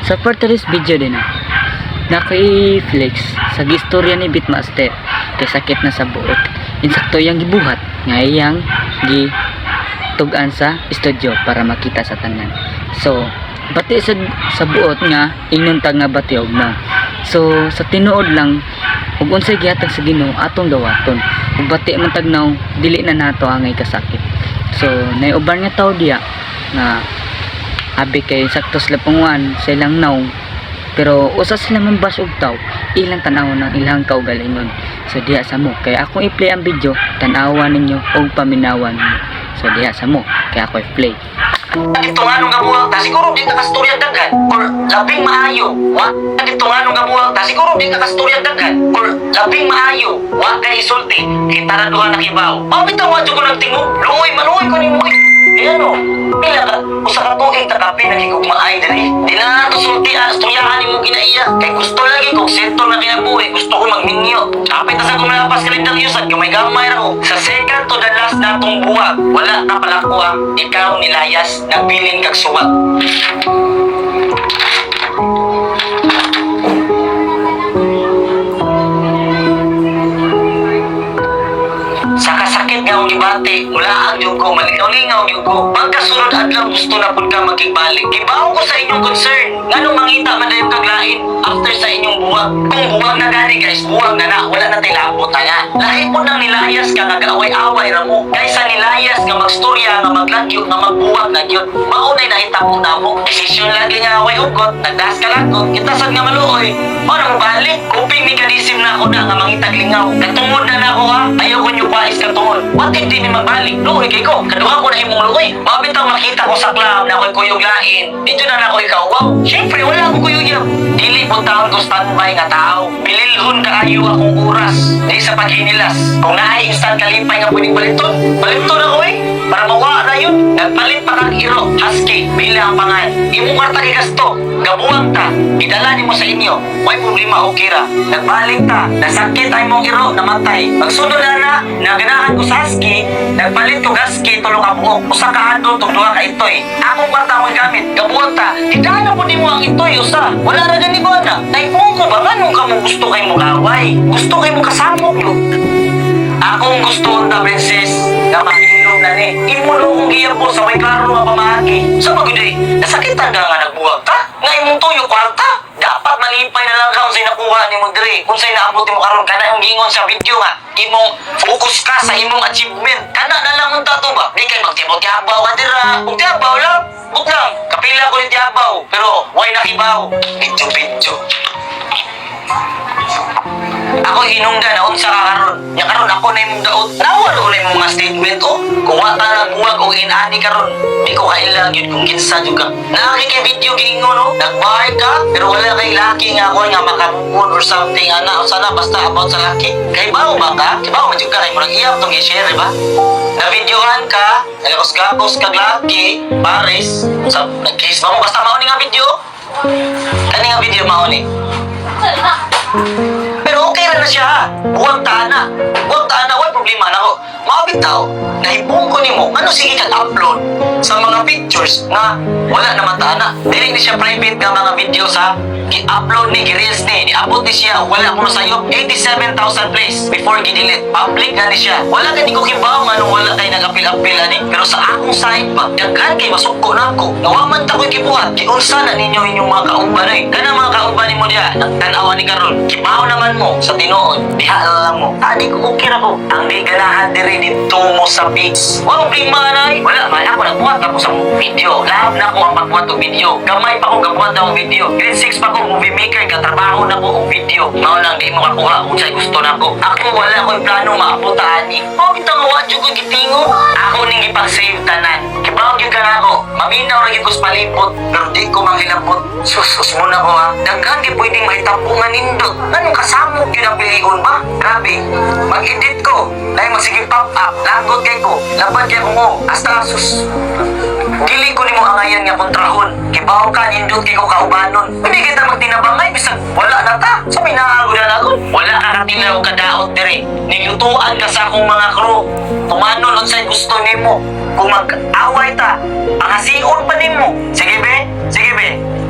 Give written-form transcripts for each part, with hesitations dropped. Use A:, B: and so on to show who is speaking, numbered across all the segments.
A: Sa for today's video din naki-flex sa gistorya ni Beatmaster kay sakit na sa buot. Insakto yang gibuhat nga iyang gitugan sa studio para makita sa tanan. So bati sa buot nga ingnon ta nga batiog na. So sa tinuod lang ug unsay gihatag sa Ginoo atong gawaton. Ug bati man tagnaw dili na nato angay kasakit. So naiuban nga tao diya nga abi kay sakto sila panguan sa ilang naw, pero usa sila mambash og taw ilang tanawon ng ilang kaugalingon. So diha sa mo kay akong i-play ang video, tanawan ninyo og paminawan ninyo. So diha sa mo kay ako i-play.
B: Dito nga nung gabuhang ta, siguro di kakastorya daghan or labing maayo. Wa dito nga nung gabuhang ta, siguro di kakastorya daghan or labing maayo. Wa kay isulti, kita na duha nakibaw. Bitaw nga jud ko nagtingog, luoy manuoy ko ni mo. Ayan o, pila ka, usa ka tuig takapi nagigugmaay dali. Di na nato sulti storyahan ni mo ginaiya. Kay gusto lagi kong sentol na kinabuhi, gusto ko magminyo. Kapit na sa kumalapas kalendang yusad, gamay-gamay ra ko. Sa second to the last natong buwag, wala na pala ko ikaw nilayas, nagbilin kag suwag. Sa kasakit nga akong gibati, mula ang yung ko, malikaw-lingaw yung ko. Pagkasunod adlaw gusto na pud ka magkibalik. Gibaw ko sa inyong concern. Ngano mangita man dayon kaglain after sa inyong buwag. Kung buwag na gani guys, buwag na wala na tay labot nga. Lahi po nang nilayas ka nag-away-away ra mo. Kaysa nilayas nga magstorya nga maglagyo nga magbuwag na gyud. Maunay na hitabo na mo. Desisyon lagi nga away ugot, nagdas ka lagot, kita sad nga maluoy. Mao na mo balik. Coping mechanism na ako na nga mangitag lingaw. Katungod na ako ayaw ko nyo pais katungod. What if di ni magbalik? Luoy kay ko. Kaduha ko na imong luoy. Mabitaw makita ko sa club na ako'y kuyog lain. Dito na ako'y kauwaw. Siyempre wala akong kuyog yan. Dili po taon ko standby nga tao. Bililhon kaayo akong oras. Di sa paghinilas. Kung naay instant kalipay nga pwedeng baliton. Baliton ako para mawa na yun. Nagpalit pa kang iro. Husky. Bilang pangan. Imong kwarta gigasto. Gabuwang ta. Idala ni mo sa inyo. May problema okay ra. Nagbalik ta. Nasakit ay mong iro. Namatay. Pagsunod na naganahan ko sa husky. Nagpalit ko husky. Tulong ka buok. Usa ka handol. Tugduha ka itoy. Akong kwarta mo gamit. Gabuwang ta. Idala po ni mo ang itoy. Usa. Wala na gani ba na? Naipong ko ba? Anong ka mo gusto kay mo gaway? Gusto kay mo kasamok yun. Akong gusto na princess na mahilom na ni. Imulo kong giya po sa may klaro nga pamahagi. Sa maguday, nasakitan ka nga nagbuwag ta? Nga imong tuyo kwarta? Dapat malipay na lang ka kung sa'y nakuha ni mo diri. Kung sa'y naabot mo karon kana yung gingon sa video nga. Imong focus ka sa imong achievement. Kana na lang unta to ba? Di kay magtibot-yabaw ka dira. Kung tiyabaw lang, buk lang. Kapila ko ni tiyabaw. Pero, why nakibaw? Video. Ako hinungdan na unsa ka karon. Nya karon ako na imong daot. Nawalo na imong mga statement Kung wa ka nagbuwag o inani karon, di ko kailang yun kung kinsa jud ka. Nakaki kay video gingon nagbahay ka pero wala kay laki nga ako nga makamukon or something ana o sana basta about sa laki. Kay bawo ba ka? Kay bawo man jud ka kay murag iyap tong i-share ba? Na videohan ka, nagos-gabos kag laki, pares, sa nag-kiss ba mo basta mao ni nga video? Kani nga video mao ni? Pero okay na siya. Buwag taana, wala problema na ako. Mabitaw, nahibong ko nimo. Ano sige kag-upload sa mga pictures nga wala naman taana. Dili ni siya private nga mga video sa gi-upload ni gi-reels ni. Niabot ni siya wala ko sayo 87,000 plays before gi-delete. Public na ni siya. Wala gani ko kibaw nga nung wala kay nag-apil-apil ani. Pero sa akong side pa, daghan kay masuko na ako. Nawaman ta ko'y gibuhat. Giunsa na ninyo inyong mga kauban Kana mga kauban nimo diha nagtan-awan ni karon. Kibaw naman mo sa tinuod. Diha lang mo. Ani ko okay ra ko. Ang di ganahan diri dito mo sa pics. Wala problema na wala man ako nagbuhat ako sa video. Lahab na ako ang pagbuhat og video. Gamay pa ko gabuhat og video. Grade 6 pa ko movie maker, katrabaho na ko og video. Mao lang di mo kakuha kung sa'y gusto na ko. Ako wala ko'y plano maabutan ni. Mao bitaw nga wadyo ko gitingo. Ako ning ipag-save tanan. Kibaw gyud ka ako. Maminaw ra gyud ko sa palibot, pero di ko manghilabot. Sus mo na ko Daghan gyud pwedeng mahitabo nga nindot. Anong kasamok gyud ang pilion ba? Grabe. Mag-edit ko. Dahil masigig pop-up. Lagot kay ko. Laban kay ko mo. Hasta sus. Dili ko nimo angayan nga kontrahon. Kibaw ka nindot kay ko kaubanon. Hindi kita magtinabangay bisag wala na ta. Sa may naagod na ako. Wala ka katinaw kadaot diri. Nilutuan ka sa akong mga crew. Tumanon unsay gusto nimo. Kung mag-away ta, pangasiun pa nimo. Sige be.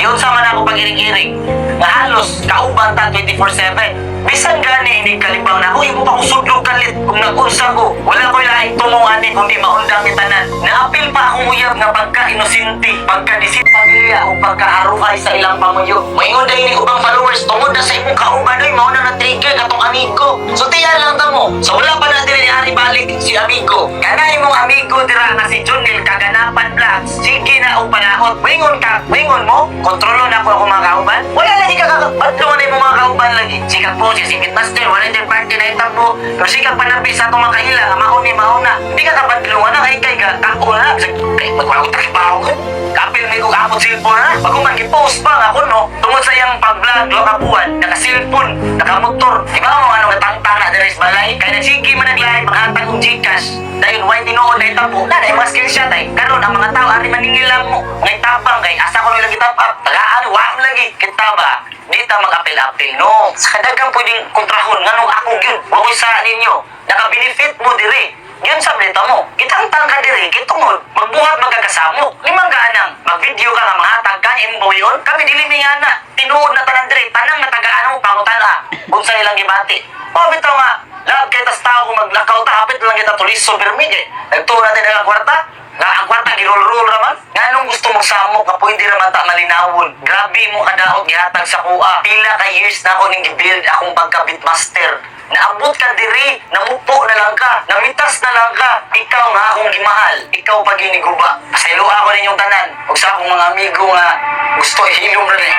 B: Yun sa man ako pag-iring-iring. Na halos kauban ta 24/7. Bisan gani hindi kalibang na ako, imo pa ko sudlog kalit kung nag-unsa ko. Wala ko laing tumunganin kundi maundang ni tanan. Naapil pa akong uyab nga pagka-inosente, pagka-disip pamilya o pagka-haruhay sa ilang pamuyo. Moingon dahil ni ubang followers tungod na sa imong kauban oy mao na na-trigger katong amigo. So tiyan lang ta mo. So wala pa na dili ni ari balik si amigo. Kana imong amigo dira nga si Junel Kaganapan Vlogs. Sige na og panahon. Moingon mo, kontrolo na ko mga kauban. Wala lagi ka kakabadlo na imong mga kauban lagi. Sikap po si Singit Master, wala din party na itabo. Pero sikap panapis sa itong makaila, mauna. Hindi ka kabadlo na kay kako na. Kay magwag-takibaw ko. Kapil may kong abot cellphone na. Bago man post pa ako no. Tungod sa iyang pag-vlog, kabuan, naka-cellphone, naka-motor. Iba mo ano natangtang na deres balay. Kaya nagsige man naglahay paghatag ng Gcash. Dahil why tinuod na itabo. Na yung mga screenshot ay. Karon ang mga tao ari maningil lang mo. Ngay tabang kay asa ko nila gitap up. Tagaan wam lagi kita ba. Di ta mag-apil-apil no. Sa kadagang pwedeng kontrahon nganong ako gyud. Wa ko sa ninyo. Naka-benefit mo dire. Yun sa blita mo. Kitang-tang ka dire, kitungod. Magbuhat magkakasamo. Limang gaanang. Mag-video ka nga mahatag ka, imbo yun. Kami dili nga na. Tinuod na tanan dire. Tanang natagaan mo, pangutan ka. Kung sa ilang gibati. O, bitaw nga. Lahat kayo tas tao kung maglakaw ta, hapit lang kita tulis super midye. Nagtuwa natin ang kwarta. Nga ang kwarta, girol-rol raman. Nga anong gusto mong samok ka pwede raman ta malinawon. Grabe mo kadaot gihatag sa kuha. Pila ka years na ako ning gibuild akong pagka-beatmaster. Naabot ka diri, namupo na lang ka, namitas na lang ka. Ikaw nga akong gimahal, ikaw pag iniguba. Pasaylo ako ninyong tanan. Huwag sa akong mga amigo nga gusto ihilom rin eh.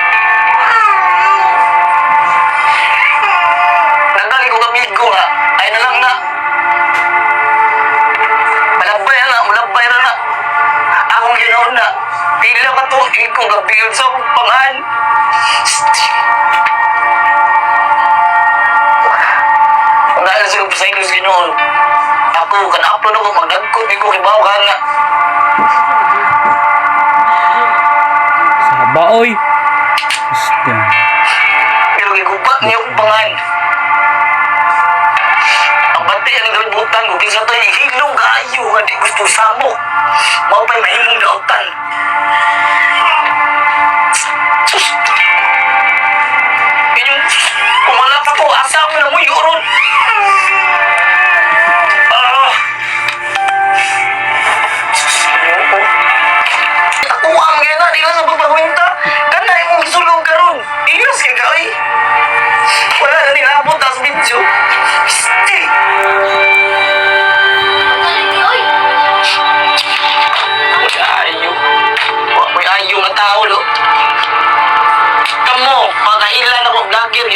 B: Nagdali kong amigo nga, ay na lang na. Malabay na na. Akong ginaon na. Pila ka to, ikong gabiyon sa akong pangan. Dahil sa kapasayos ginoon, ako, kan-upload ako, magdagkot, di ko kibaw ka na.
A: Saba oy. Gusto.
B: Pero gigubat niyo ang pangan. Ang bati ang nagalibutan ko, kisa tayo hilong kayo, nga di gusto samo. Mau pa'y mahimong dautan. Sus! Inyong, kumalap ako, asa mo na mo yuron.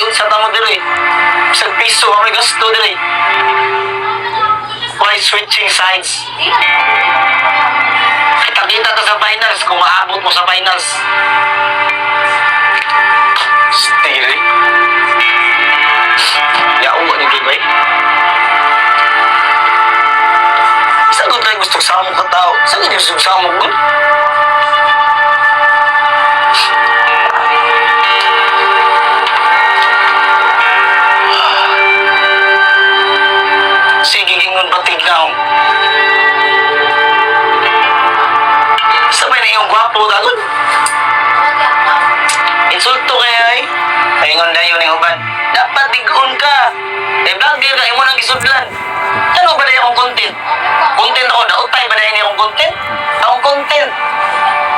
B: Sa tamo dire. Sa piso kami gasto dire. Why switching sides? Kita-kita to sa finals kung maabot mo sa finals. Stili. Yao ni Gibay. Sa gud tayo gusto sa mo ka tao. Sa gud gusto sa mo gud. Sige, gingon batig na. Sabay na yung gwapo dagon. Insulto kaya ay. Paingon na yun yung uban. Dapat bigoon ka. Eh, vlogger ka, imo nang isudlan. Ano ba na yung content? Content ako, dautay ba na yung content? Akong content.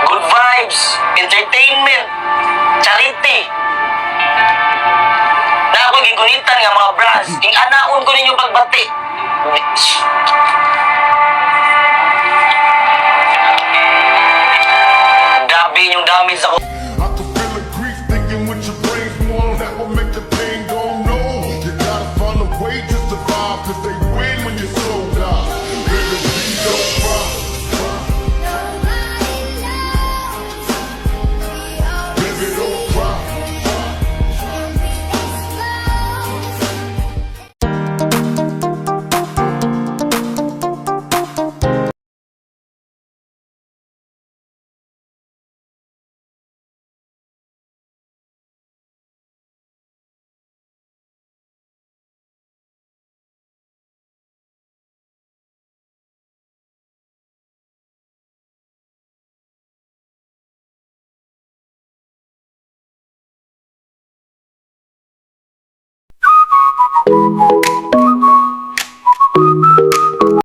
B: Good vibes, entertainment, charity. Na ako gigunitan nga mga brands. Ing anaon ko ninyo pagbati. Grabe yung damage ako.
C: I can feel the grief thinking with your brains more. That will make the pain go no. You gotta find a way to survive, cause they win when you slow down. Baby, please don't cry. Baby, don't cry.
A: Bye.